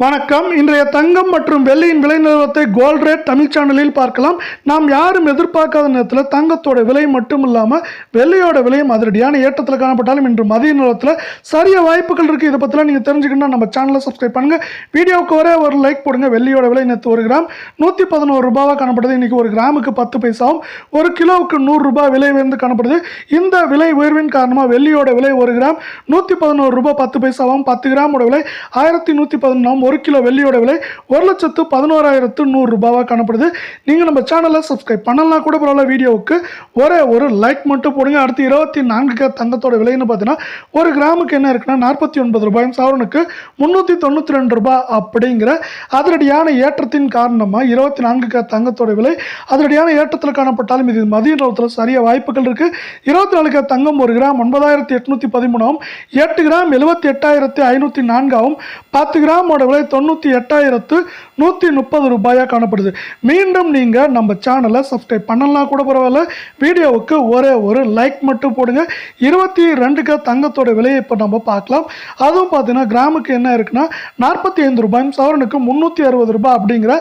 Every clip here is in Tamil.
வணக்கம். இன்றைய தங்கம் மற்றும் வெள்ளியின் விலை நிலவரத்தை கோல்ட் ரேட் தமிழ் சேனலில் பார்க்கலாம். நாம் யாரும் எதிர்பார்க்காத நேரத்தில் தங்கத்தோட விலை மட்டும் இல்லாமல் வெள்ளியோட விலையும் அதிரடியான ஏற்றத்தில் காணப்பட்டாலும் இன்று மதிய நிலவரத்தில் சரிய வாய்ப்புகள் இருக்குது. இதை பற்றிலாம் நீங்கள் தெரிஞ்சுக்கணும்னா நம்ம சேனலை சப்ஸ்கிரைப் பண்ணுங்கள். வீடியோவுக்கு ஒரே ஒரு லைக் போடுங்க. வெள்ளியோட விலை நேற்று 1 கிராம் 111 ரூபாவாக காணப்படுது. இன்றைக்கி 1 கிராமுக்கு 10 பைசாவும் 1 கிலோவுக்கு 100 ரூபாய் விலை உயர்ந்து காணப்படுது. இந்த விலை உயர்வின் காரணமாக வெள்ளியோட விலை 1 கிராம் 111 ரூபாய் 10 பைசாவும் 10 கிராமோட விலை 1114 1 கிலோ வெள்ளியோட விலை 1,11,100 ரூபாவாக காணப்படுது. நீங்கள் நம்ம சேனலை சப்ஸ்கிரைப் பண்ணலாம் கூட பரவாயில்ல. வீடியோவுக்கு ஒரே ஒரு லைக் மட்டும் போடுங்க. அடுத்து 24 தங்கத்தோட விலைன்னு பார்த்தீங்கன்னா 1 கிராமுக்கு என்ன இருக்குன்னா 49 ரூபாயும் சவரனுக்கு 392 ரூபாய் அப்படிங்கிற அதிரடியான ஏற்றத்தின் காரணமாக 24 தங்கத்தோட விலை அதிரடியான ஏற்றத்தில் காணப்பட்டாலும் இது மதிய நேரத்தில் சரிய வாய்ப்புகள் இருக்குது. 24 தங்கம் 1 கிராம் 9,813 8 கிராம் 78,504 10 கிராமோட விலை 98,130 ரூபாயாக காணப்படுது. மீண்டும் நீங்கள் நம்ம சேனலை சப்ஸ்கிரைப் பண்ணலாம் கூட பரவாயில்ல. வீடியோவுக்கு ஒரே ஒரு லைக் மட்டும் போடுங்க. 22 தங்கத்தோட விலையை இப்போ நம்ம பார்க்கலாம். அதுவும் பார்த்தீங்கன்னா கிராமுக்கு என்ன இருக்குன்னா 45 ரூபாயும் சவரனுக்கு 360 ரூபாய் அப்படிங்கிற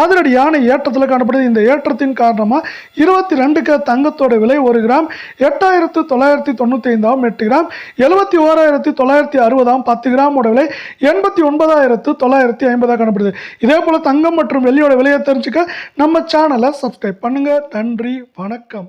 அதிரடியான ஏற்றத்தில் காணப்படுது. இந்த ஏற்றத்தின் காரணமாக 22 தங்கத்தோட விலை 1 கிராம் 8,995 8 கிராம் 71,960 10 கிராமோட விலை 89,950 காணப்படுது. இதே போல தங்கம் மற்றும் வெள்ளியோட விலையை தெரிஞ்சுக்க நம்ம சேனலை சப்ஸ்கிரைப் பண்ணுங்க. நன்றி, வணக்கம்.